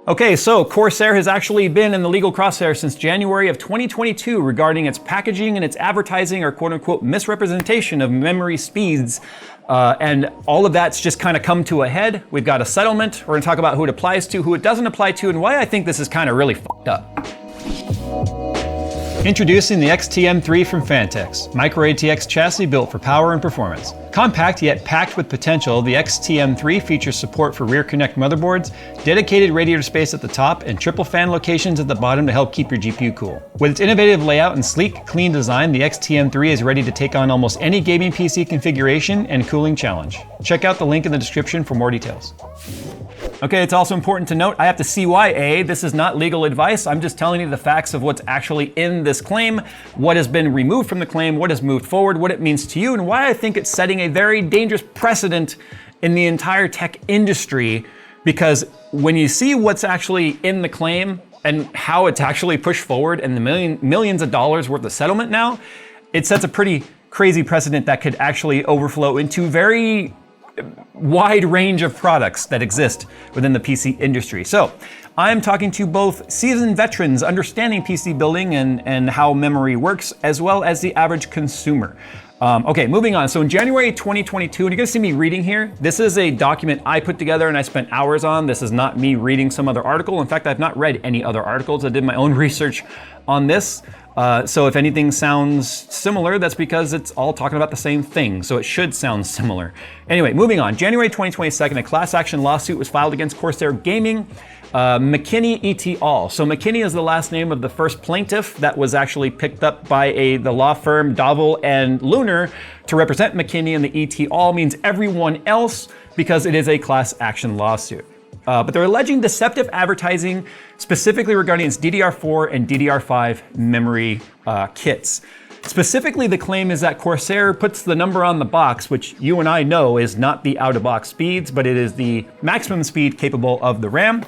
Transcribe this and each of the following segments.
Okay, so Corsair has actually been in the legal crosshair since January of 2022 regarding its packaging and its advertising or quote-unquote misrepresentation of memory speeds. And all of that's just kind of come to a head. We've got a settlement. We're gonna talk about who it applies to, who it doesn't apply to, and why I think this is kind of really fucked up. Introducing the XTM3 from Phanteks, micro ATX chassis built for power and performance. Compact yet packed with potential, the XTM3 features support for rear connect motherboards, dedicated radiator space at the top, and triple fan locations at the bottom to help keep your GPU cool. With its innovative layout and sleek, clean design, the XTM3 is ready to take on almost any gaming PC configuration and cooling challenge. Check out the link in the description for more details. Okay, it's also important to note, I have to CYA, this is not legal advice, I'm just telling you the facts of what's actually in this claim, what has been removed from the claim, what has moved forward, what it means to you, and why I think it's setting a very dangerous precedent in the entire tech industry, because when you see what's actually in the claim and how it's actually pushed forward and the millions of dollars worth of settlement now, it sets a pretty crazy precedent that could actually overflow into very wide range of products that exist within the PC industry. So I'm talking to both seasoned veterans understanding PC building and how memory works, as well as the average consumer. Okay, moving on. So in January 2022, and you're gonna see me reading here, this is a document I put together and I spent hours on. This is not me reading some other article. In fact, I've not read any other articles. I did my own research on this. So if anything sounds similar, that's because it's all talking about the same thing. So it should sound similar. Anyway, moving on. January 2022, a class action lawsuit was filed against Corsair Gaming, McKinney et al. So McKinney is the last name of the first plaintiff that was actually picked up by the law firm Dovell and Lunar to represent McKinney, and the et al. Means everyone else because it is a class action lawsuit. But they're alleging deceptive advertising, specifically regarding its DDR4 and DDR5 memory kits. Specifically, the claim is that Corsair puts the number on the box, which you and I know is not the out-of-box speeds, but it is the maximum speed capable of the RAM.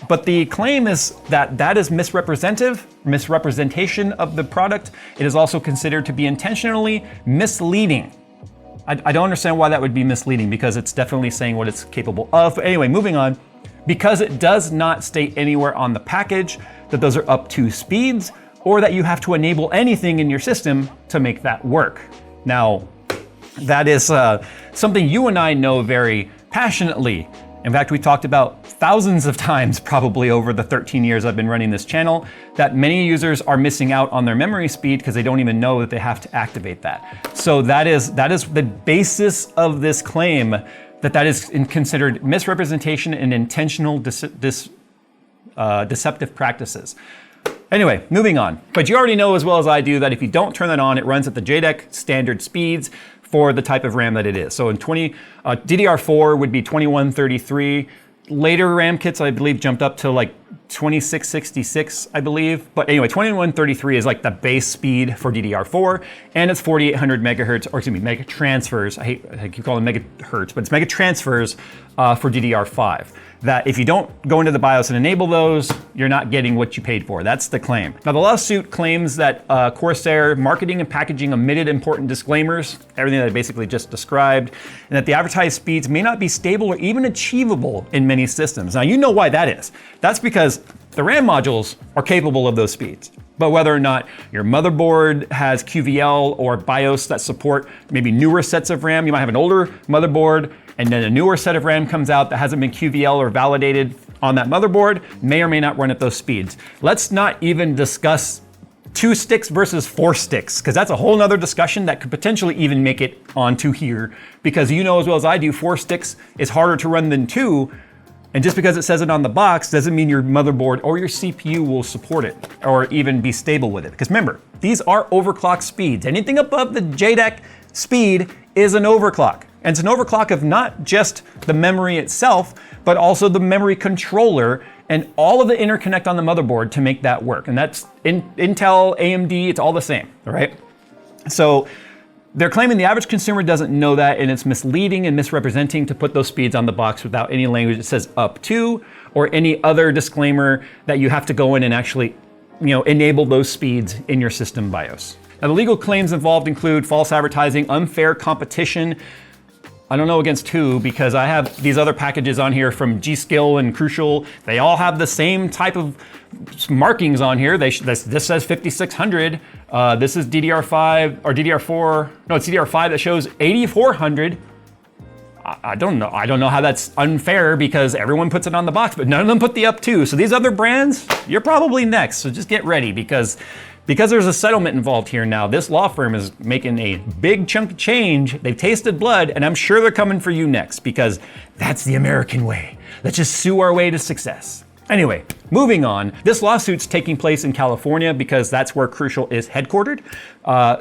But the claim is that that is misrepresentation of the product. It is also considered to be intentionally misleading. I don't understand why that would be misleading, because it's definitely saying what it's capable of. But anyway, moving on. Because it does not state anywhere on the package that those are up to speeds, or that you have to enable anything in your system to make that work. Now, that is something you and I know very passionately. In fact, we talked about thousands of times probably over the 13 years I've been running this channel, that many users are missing out on their memory speed because they don't even know that they have to activate that. So that is the basis of this claim, that is considered misrepresentation and intentional deceptive practices. Anyway, moving on. But you already know as well as I do that if you don't turn that on, it runs at the JEDEC standard speeds for the type of RAM that it is. So in DDR4 would be 2133. Later RAM kits, I believe, jumped up to like 2666, I believe. But anyway, 2133 is like the base speed for DDR4, and it's 4800 megahertz, or excuse me, mega transfers. I keep calling them megahertz, but it's mega transfers for DDR5. That if you don't go into the BIOS and enable those, you're not getting what you paid for. That's the claim. Now, the lawsuit claims that Corsair marketing and packaging omitted important disclaimers, everything that I basically just described, and that the advertised speeds may not be stable or even achievable in many systems. Now, you know why that is. That's because the RAM modules are capable of those speeds. But whether or not your motherboard has QVL or BIOS that support maybe newer sets of RAM, you might have an older motherboard and then a newer set of RAM comes out that hasn't been QVL or validated on that motherboard, may or may not run at those speeds. Let's not even discuss 2 sticks versus 4 sticks, because that's a whole nother discussion that could potentially even make it onto here, because you know as well as I do, 4 sticks is harder to run than 2. And just because it says it on the box doesn't mean your motherboard or your CPU will support it or even be stable with it. Because remember, these are overclock speeds. Anything above the JEDEC speed is an overclock. And it's an overclock of not just the memory itself, but also the memory controller and all of the interconnect on the motherboard to make that work. And that's Intel, AMD, it's all the same, all right? So they're claiming the average consumer doesn't know that, and it's misleading and misrepresenting to put those speeds on the box without any language that says up to, or any other disclaimer that you have to go in and actually, enable those speeds in your system BIOS. Now, the legal claims involved include false advertising, unfair competition, I don't know against who, because I have these other packages on here from G-Skill and Crucial. They all have the same type of markings on here. This says 5600. This is DDR5 or DDR4. No, it's DDR5 that shows 8400. I don't know. I don't know how that's unfair because everyone puts it on the box, but none of them put the up to. So these other brands, you're probably next. So just get ready because there's a settlement involved here now. This law firm is making a big chunk of change. They've tasted blood, and I'm sure they're coming for you next because that's the American way. Let's just sue our way to success. Anyway, moving on. This lawsuit's taking place in California because that's where Crucial is headquartered.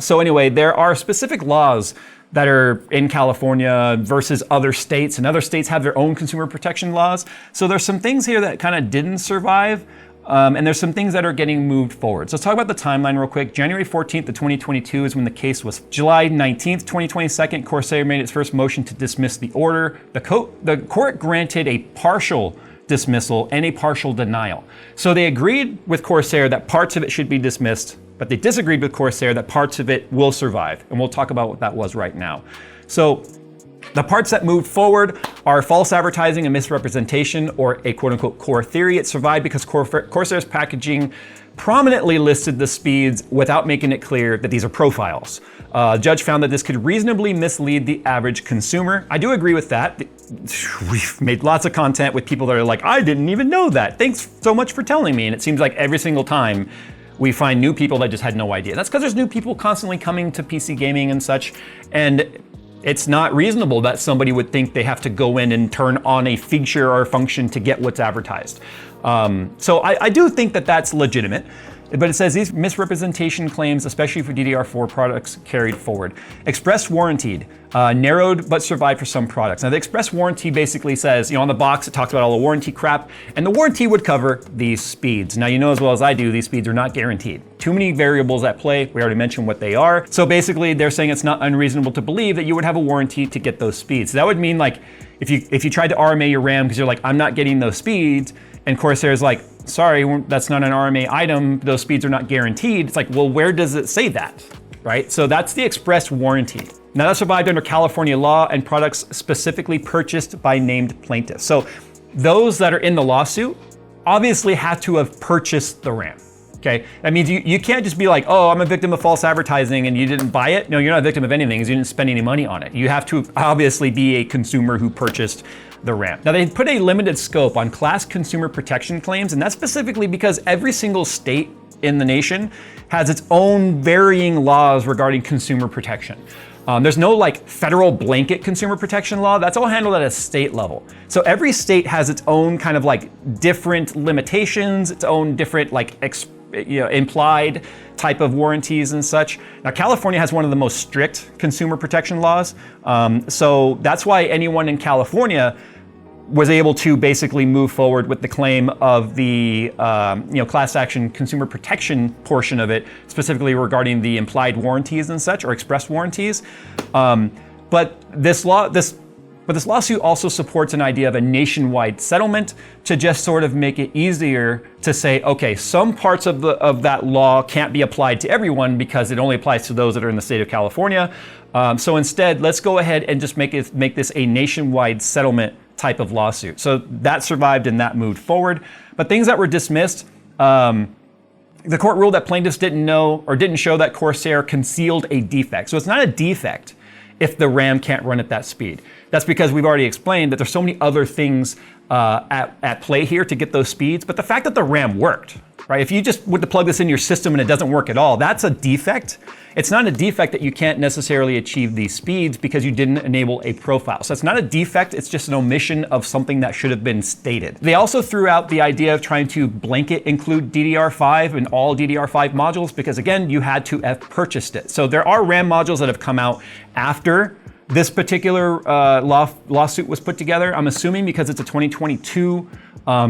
So anyway, there are specific laws that are in California versus other states, and other states have their own consumer protection laws. So there's some things here that kind of didn't survive, and there's some things that are getting moved forward. So let's talk about the timeline real quick. January 14th of 2022 is when the case was. July 19th, 2022, Corsair made its first motion to dismiss the order. The court granted a partial dismissal and a partial denial. So they agreed with Corsair that parts of it should be dismissed, but they disagreed with Corsair that parts of it will survive. And we'll talk about what that was right now. So the parts that moved forward are false advertising and misrepresentation, or a quote unquote core theory. It survived because Corsair's packaging prominently listed the speeds without making it clear that these are profiles. Judge found that this could reasonably mislead the average consumer. I do agree with that. We've made lots of content with people that are like, I didn't even know that. Thanks so much for telling me. And it seems like every single time we find new people that just had no idea. That's because there's new people constantly coming to PC gaming and such. And it's not reasonable that somebody would think they have to go in and turn on a feature or a function to get what's advertised. So I do think that that's legitimate, but it says these misrepresentation claims, especially for DDR4 products, carried forward. Express warranted, narrowed but survived for some products. Now the express warranty basically says, on the box it talks about all the warranty crap, and the warranty would cover these speeds. Now you know as well as I do, these speeds are not guaranteed. Too many variables at play. We already mentioned what they are. So basically they're saying it's not unreasonable to believe that you would have a warranty to get those speeds. So that would mean like if you tried to RMA your RAM because you're like, I'm not getting those speeds, and Corsair's like, sorry, that's not an RMA item, those speeds are not guaranteed. It's like, well, where does it say that, right? So that's the express warranty. Now that survived under California law and products specifically purchased by named plaintiffs. So those that are in the lawsuit obviously have to have purchased the RAM, okay? That means you can't just be like, oh, I'm a victim of false advertising and you didn't buy it. No, you're not a victim of anything because you didn't spend any money on it. You have to obviously be a consumer who purchased the RAM. Now they put a limited scope on class consumer protection claims, and that's specifically because every single state in the nation has its own varying laws regarding consumer protection. There's no like federal blanket consumer protection law. That's all handled at a state level. So every state has its own kind of like different limitations, its own different like implied type of warranties and such. Now California has one of the most strict consumer protection laws. So that's why anyone in California was able to basically move forward with the claim of the class action consumer protection portion of it, specifically regarding the implied warranties and such, or express warranties. But this lawsuit also supports an idea of a nationwide settlement to just sort of make it easier to say, okay, some parts of that law can't be applied to everyone because it only applies to those that are in the state of California. So instead, let's go ahead and just make this a nationwide settlement type of lawsuit. So that survived and that moved forward. But things that were dismissed, the court ruled that plaintiffs didn't know or didn't show that Corsair concealed a defect. So it's not a defect if the RAM can't run at that speed. That's because we've already explained that there's so many other things at play here to get those speeds. But the fact that the RAM worked, right? If you just were to plug this in your system and it doesn't work at all, that's a defect. It's not a defect that you can't necessarily achieve these speeds because you didn't enable a profile. So it's not a defect, it's just an omission of something that should have been stated. They also threw out the idea of trying to blanket include DDR5 in all DDR5 modules because again, you had to have purchased it. So there are RAM modules that have come out after this particular lawsuit was put together. I'm assuming because it's a 2022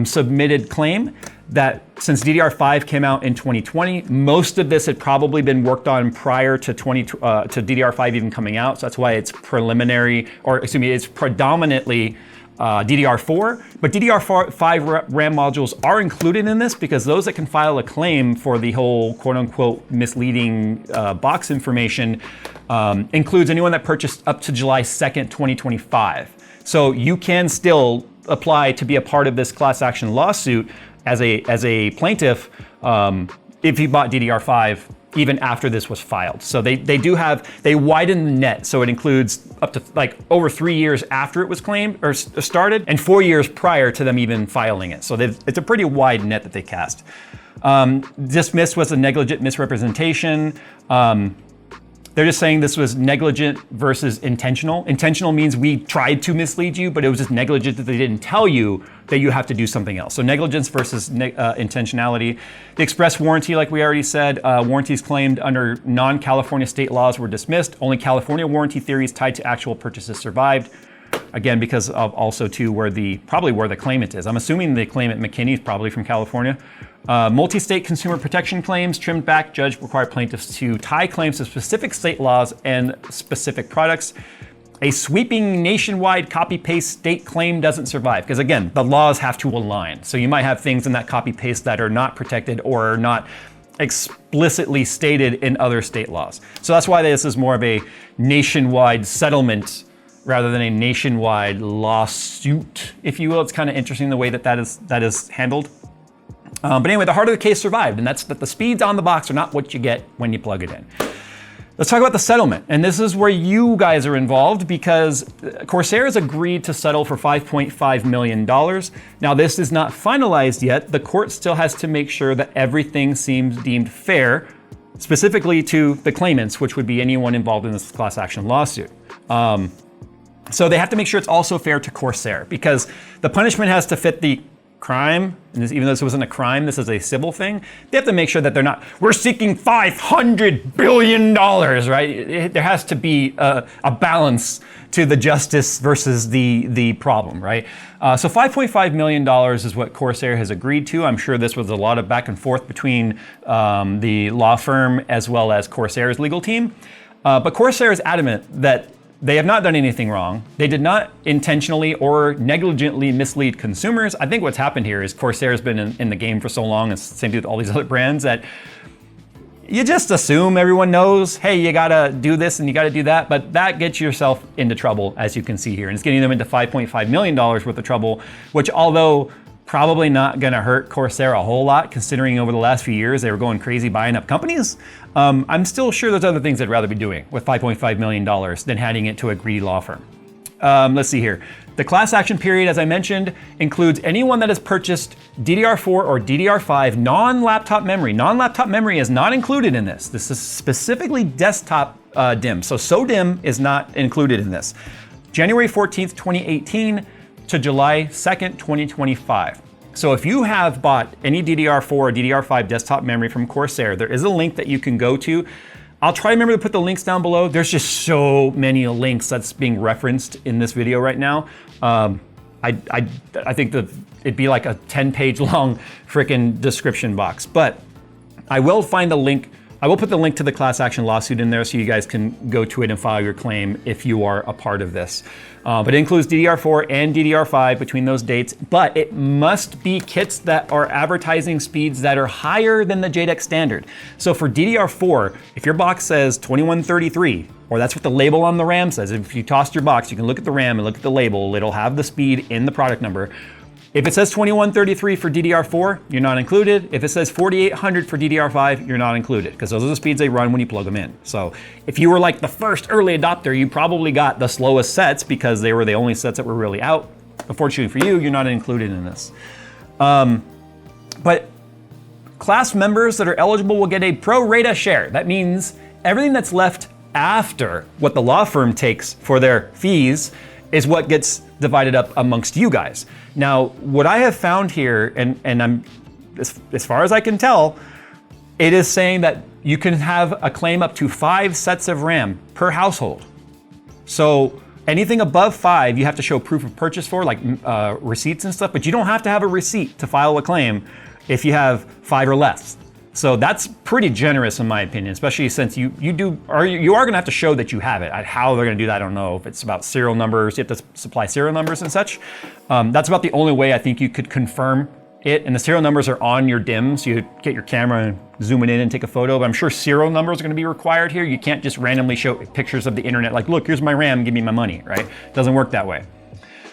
submitted claim that since DDR5 came out in 2020, most of this had probably been worked on prior to DDR5 even coming out. So that's why it's preliminary, or excuse me, it's predominantly DDR4, but DDR5 RAM modules are included in this because those that can file a claim for the whole quote-unquote misleading box information includes anyone that purchased up to July 2nd, 2025. So you can still apply to be a part of this class action lawsuit as a plaintiff if you bought DDR5 even after this was filed. So they widen the net, so it includes up to like over 3 years after it was claimed or started and 4 years prior to them even filing it. So it's a pretty wide net that they cast. Dismissed was a negligent misrepresentation. They're just saying this was negligent versus intentional. Intentional means we tried to mislead you, but it was just negligent that they didn't tell you that you have to do something else. So negligence versus intentionality. The express warranty, like we already said, warranties claimed under non-California state laws were dismissed. Only California warranty theories tied to actual purchases survived. Again, because of also too probably where the claimant is. I'm assuming the claimant McKinney is probably from California. Multi-state consumer protection claims trimmed back. Judge required plaintiffs to tie claims to specific state laws and specific products. A sweeping nationwide copy-paste state claim doesn't survive because again, the laws have to align. So you might have things in that copy-paste that are not protected or are not explicitly stated in other state laws. So that's why this is more of a nationwide settlement rather than a nationwide lawsuit, if you will. It's kind of interesting the way that is handled. But anyway, the heart of the case survived, and that's that the speeds on the box are not what you get when you plug it in. Let's talk about the settlement. And this is where you guys are involved because Corsair has agreed to settle for $5.5 million. Now, this is not finalized yet. The court still has to make sure that everything seems deemed fair, specifically to the claimants, which would be anyone involved in this class action lawsuit. So they have to make sure it's also fair to Corsair because the punishment has to fit the crime. And even though this wasn't a crime, this is a civil thing. They have to make sure that they're not, we're seeking $500 billion, right? There has to be a balance to the justice versus the problem, right? So $5.5 million is what Corsair has agreed to. I'm sure this was a lot of back and forth between the law firm as well as Corsair's legal team. But Corsair is adamant that they have not done anything wrong. They did not intentionally or negligently mislead consumers. I think what's happened here is Corsair has been in the game for so long, and same with all these other brands, that you just assume everyone knows, hey, you gotta do this and you gotta do that, but that gets yourself into trouble, as you can see here. And it's getting them into $5.5 million worth of trouble, which although probably not gonna hurt Corsair a whole lot, considering over the last few years they were going crazy buying up companies. I'm still sure there's other things I'd rather be doing with $5.5 million than handing it to a greedy law firm. Let's see here. The class action period, as I mentioned, includes anyone that has purchased DDR4 or DDR5 non-laptop memory. Non-laptop memory is not included in this. This is specifically desktop DIMM. So SO-DIMM is not included in this. January 14th, 2018 to July 2nd, 2025. So if you have bought any DDR4 or DDR5 desktop memory from Corsair, there is a link that you can go to. I'll try to remember to put the links down below. There's just so many links that's being referenced in this video right now. I think that it'd be like a 10-page long freaking description box, but I will find the link. I will put the link to the class action lawsuit in there so you guys can go to it and file your claim if you are a part of this. But it includes DDR4 and DDR5 between those dates, but it must be kits that are advertising speeds that are higher than the JEDEC standard. So for DDR4, if your box says 2133, or that's what the label on the RAM says, if you tossed your box, you can look at the RAM and look at the label, it'll have the speed in the product number. If it says 2133 for DDR4, you're not included. If it says 4800 for DDR5, you're not included, because those are the speeds they run when you plug them in. So if you were like the first early adopter, you probably got the slowest sets because they were the only sets that were really out. Unfortunately for you, you're not included in this. But class members that are eligible will get a pro rata share. That means everything that's left after what the law firm takes for their fees is what gets divided up amongst you guys. Now, what I have found here, and I'm, as far as I can tell, it is saying that you can have a claim up to 5 sets of RAM per household. So anything above 5, you have to show proof of purchase for, like receipts and stuff, but you don't have to have a receipt to file a claim if you have 5 or less. So that's pretty generous in my opinion, especially since you are going to have to show that you have it. How they're going to do that, I don't know. If it's about serial numbers, you have to supply serial numbers and such. That's about the only way I think you could confirm it. And the serial numbers are on your DIMM, so you get your camera and zoom it in and take a photo. But I'm sure serial numbers are going to be required here. You can't just randomly show pictures of the internet like, look, here's my RAM, give me my money, right? It doesn't work that way.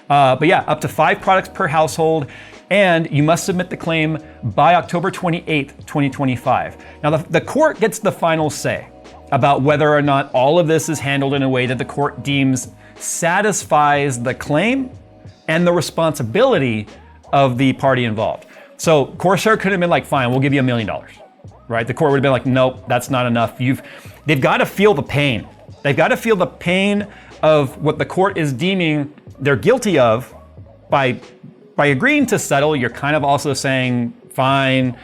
But yeah, up to 5 products per household. And you must submit the claim by October 28th, 2025. Now the court gets the final say about whether or not all of this is handled in a way that the court deems satisfies the claim and the responsibility of the party involved. So Corsair could have been like, fine, we'll give you $1 million, right? The court would have been like, nope, that's not enough. They've got to feel the pain. They've got to feel the pain of what the court is deeming they're guilty of by agreeing to settle. You're kind of also saying, fine,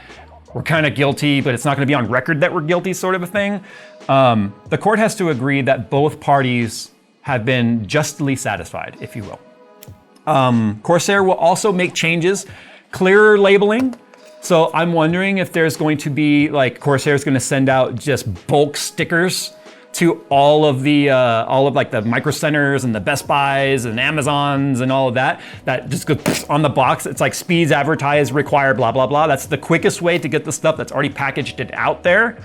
we're kind of guilty, but it's not going to be on record that we're guilty, sort of a thing. The court has to agree that both parties have been justly satisfied, if you will. Corsair will also make changes, clearer labeling. So I'm wondering if there's going to be, like, Corsair is going to send out just bulk stickers to all of like the Micro Centers and the Best Buys and Amazons and all of that just goes on the box. It's like speeds advertised require blah, blah, blah. That's the quickest way to get the stuff that's already packaged it out there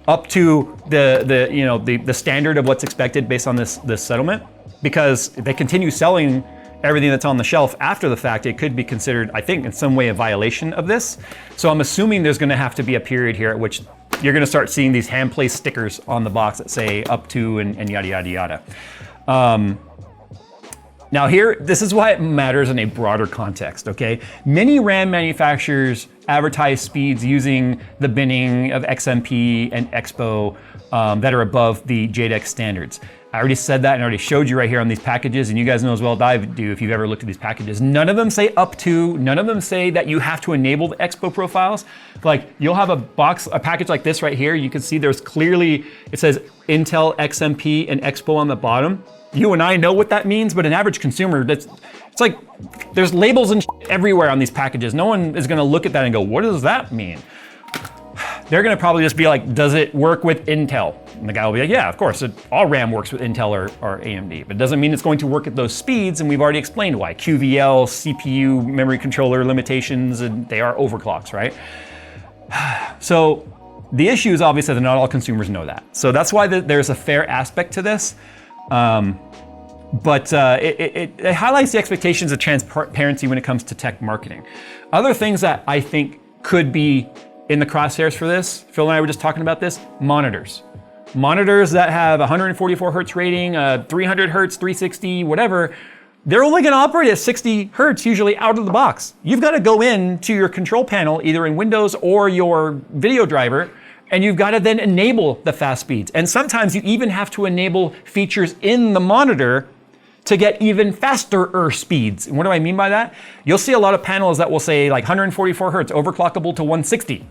up to the standard of what's expected based on this settlement. Because if they continue selling everything that's on the shelf after the fact, it could be considered, I think, in some way a violation of this. So I'm assuming there's gonna have to be a period here at which you're gonna start seeing these hand-placed stickers on the box that say up to and yada, yada, yada. Now here, this is why it matters in a broader context, okay? Many RAM manufacturers advertise speeds using the binning of XMP and Expo that are above the JEDEC standards. I already said that and already showed you right here on these packages, and you guys know as well as I do if you've ever looked at these packages. None of them say up to, none of them say that you have to enable the Expo profiles. Like, you'll have a package like this right here. You can see there's clearly, it says Intel, XMP, and Expo on the bottom. You and I know what that means, but an average consumer, it's like, there's labels and everywhere on these packages. No one is gonna look at that and go, what does that mean? They're gonna probably just be like, does it work with Intel? And the guy will be like, yeah, of course, all RAM works with Intel or AMD, but it doesn't mean it's going to work at those speeds, and we've already explained why. QVL, CPU, memory controller limitations, and they are overclocks, right? So the issue is obviously that not all consumers know that. So that's why there's a fair aspect to this. But it highlights the expectations of transparency when it comes to tech marketing. Other things that I think could be in the crosshairs for this, Phil and I were just talking about this, monitors. Monitors that have 144 hertz rating, 300 hertz, 360, whatever, they're only gonna operate at 60 hertz usually out of the box. You've gotta go into your control panel, either in Windows or your video driver, and you've gotta then enable the fast speeds. And sometimes you even have to enable features in the monitor to get even faster speeds. And what do I mean by that? You'll see a lot of panels that will say like 144 hertz, overclockable to 160.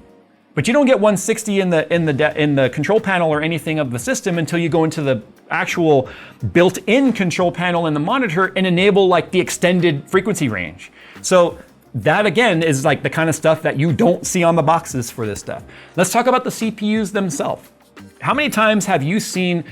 But you don't get 160 in the control panel or anything of the system until you go into the actual built-in control panel in the monitor and enable like the extended frequency range. So that again is like the kind of stuff that you don't see on the boxes for this stuff. Let's talk about the CPUs themselves. How many times have you seen,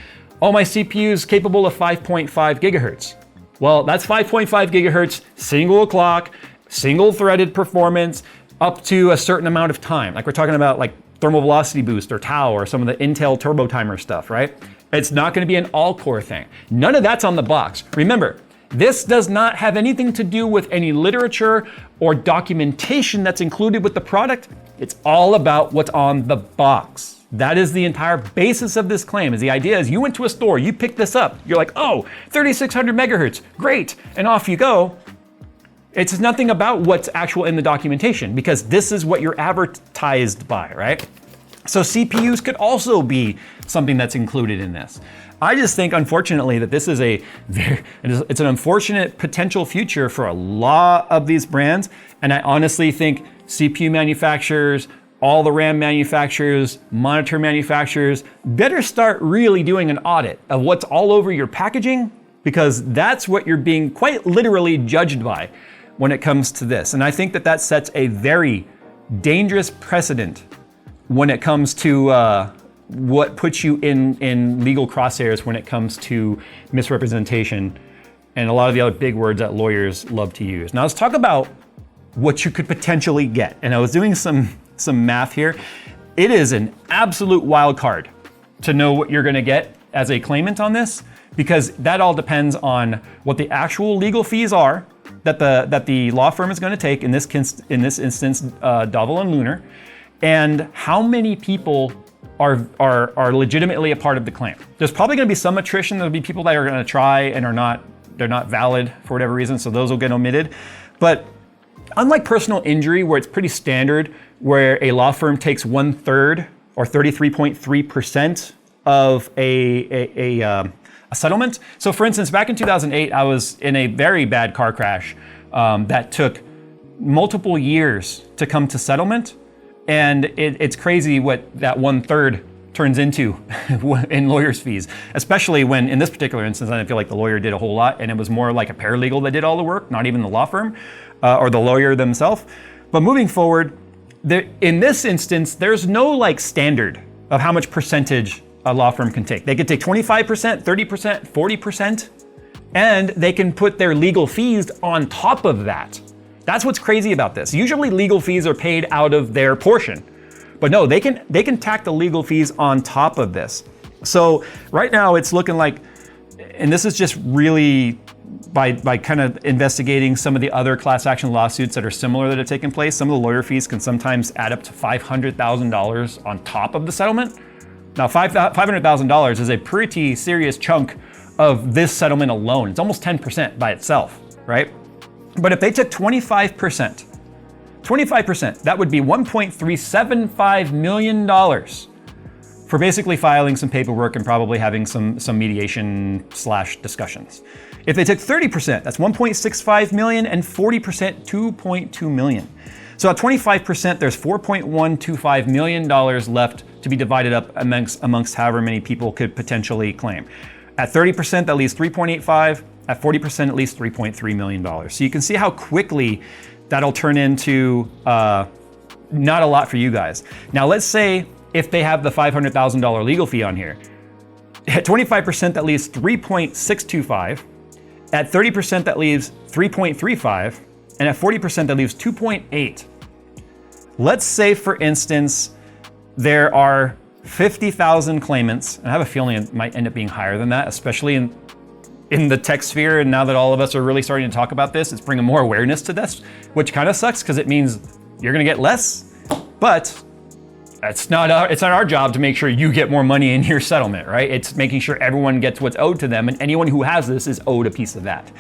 oh, my CPU is capable of 5.5 gigahertz? Well, that's 5.5 gigahertz, single clock, single threaded performance, up to a certain amount of time. Like we're talking about like thermal velocity boost or tau or some of the Intel turbo timer stuff, right? It's not gonna be an all-core thing. None of that's on the box. Remember, this does not have anything to do with any literature or documentation that's included with the product. It's all about what's on the box. That is the entire basis of this claim. Is the idea is you went to a store, you picked this up, you're like, oh, 3600 megahertz, great, and off you go. It's nothing about what's actual in the documentation because this is what you're advertised by, right? So CPUs could also be something that's included in this. I just think, unfortunately, that this is it's an unfortunate potential future for a lot of these brands. And I honestly think CPU manufacturers, all the RAM manufacturers, monitor manufacturers better start really doing an audit of what's all over your packaging, because that's what you're being quite literally judged by when it comes to this. And I think that that sets a very dangerous precedent when it comes to what puts you in legal crosshairs when it comes to misrepresentation and a lot of the other big words that lawyers love to use. Now let's talk about what you could potentially get. And I was doing some math here. It is an absolute wild card to know what you're gonna get as a claimant on this, because that all depends on what the actual legal fees are that the law firm is gonna take, in this instance, Dovell and Lunar, and how many people are legitimately a part of the claim. There's probably gonna be some attrition. There'll be people that are gonna try and they're not valid for whatever reason, so those will get omitted. But unlike personal injury, where it's pretty standard, where a law firm takes 1/3 or 33.3% of a settlement. So for instance, back in 2008, I was in a very bad car crash that took multiple years to come to settlement. And it's crazy what that 1/3 turns into in lawyer's fees, especially when in this particular instance, I didn't feel like the lawyer did a whole lot, and it was more like a paralegal that did all the work, not even the law firm or the lawyer themselves. But moving forward, in this instance, there's no like standard of how much percentage a law firm can take. They could take 25%, 30%, 40%, and they can put their legal fees on top of that. That's what's crazy about this. Usually legal fees are paid out of their portion, but no, they can tack the legal fees on top of this. So right now it's looking like, and this is just really by kind of investigating some of the other class action lawsuits that are similar that have taken place, some of the lawyer fees can sometimes add up to $500,000 on top of the settlement. Now $500,000 is a pretty serious chunk of this settlement alone. It's almost 10% by itself, right? But if they took 25%, that would be $1.375 million for basically filing some paperwork and probably having some mediation / discussions. If they took 30%, that's $1.65 million, and 40%, $2.2 million. So at 25%, there's $4.125 million left to be divided up amongst however many people could potentially claim. At 30%, that leaves 3.85. At 40%, at least $3.3 million. So you can see how quickly that'll turn into not a lot for you guys. Now let's say if they have the $500,000 legal fee on here. At 25%, that leaves 3.625. At 30%, that leaves 3.35. And at 40%, that leaves 2.8. Let's say, for instance, there are 50,000 claimants, and I have a feeling it might end up being higher than that, especially in the tech sphere, and now that all of us are really starting to talk about this, it's bringing more awareness to this, which kind of sucks because it means you're gonna get less, but it's not our job to make sure you get more money in your settlement, right? It's making sure everyone gets what's owed to them, and anyone who has this is owed a piece of that.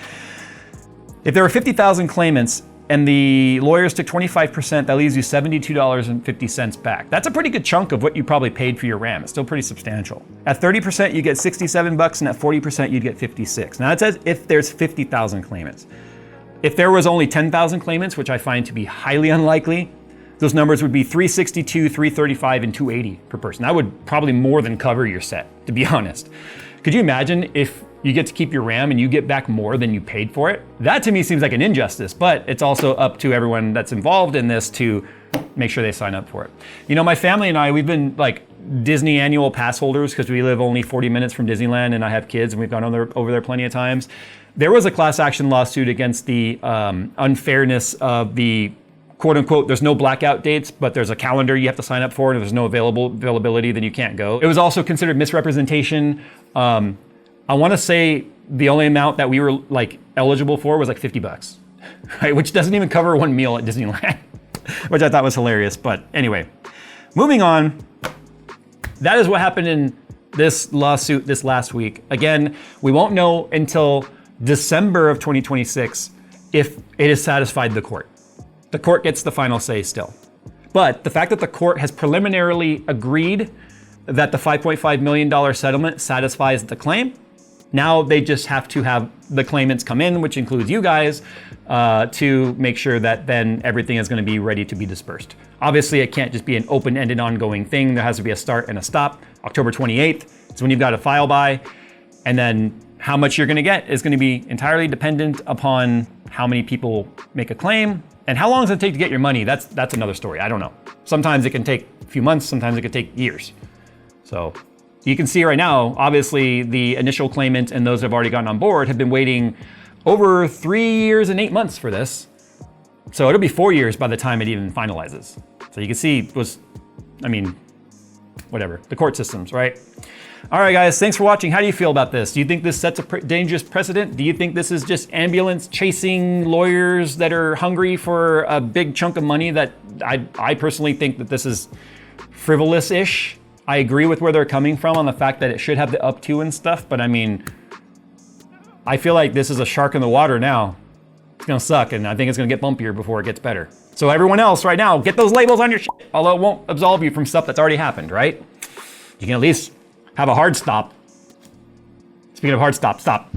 If there were 50,000 claimants and the lawyers took 25%, that leaves you $72.50 back. That's a pretty good chunk of what you probably paid for your RAM. It's still pretty substantial. At 30%, you get $67, and at 40%, you'd get $56. Now it says if there's 50,000 claimants. If there was only 10,000 claimants, which I find to be highly unlikely, those numbers would be $362, $335, and $280 per person. That would probably more than cover your set, to be honest. Could you imagine if you get to keep your RAM and you get back more than you paid for it? That to me seems like an injustice, but it's also up to everyone that's involved in this to make sure they sign up for it. You know, my family and I, we've been like Disney annual pass holders because we live only 40 minutes from Disneyland and I have kids and we've gone over there plenty of times. There was a class action lawsuit against the unfairness of the quote unquote, there's no blackout dates, but there's a calendar you have to sign up for, and if there's no availability, then you can't go. It was also considered misrepresentation. I want to say the only amount that we were like eligible for was like $50, right? Which doesn't even cover one meal at Disneyland, which I thought was hilarious. But anyway, moving on. That is what happened in this lawsuit this last week. Again, we won't know until December of 2026 if it has satisfied the court. The court gets the final say still. But the fact that the court has preliminarily agreed that the $5.5 million settlement satisfies the claim, now they just have to have the claimants come in, which includes you guys, to make sure that then everything is going to be ready to be dispersed. Obviously, it can't just be an open-ended ongoing thing. There has to be a start and a stop. October 28th is when you've got to file by, and then how much you're going to get is going to be entirely dependent upon how many people make a claim And how long does it take to get your money? That's another story. I don't know. Sometimes it can take a few months, sometimes it could take years. So you can see right now, obviously the initial claimant and those that have already gotten on board have been waiting over 3 years and 8 months for this. So it'll be 4 years by the time it even finalizes. So you can see whatever, the court systems, right? All right, guys, thanks for watching. How do you feel about this? Do you think this sets a dangerous precedent? Do you think this is just ambulance chasing lawyers that are hungry for a big chunk of money that I personally think that this is frivolous-ish? I agree with where they're coming from on the fact that it should have the up to and stuff, but I mean, I feel like this is a shark in the water now. It's gonna suck, and I think it's gonna get bumpier before it gets better. So everyone else right now, get those labels on your shit, although it won't absolve you from stuff that's already happened, right? You can at least have a hard stop. Speaking of hard stop, stop.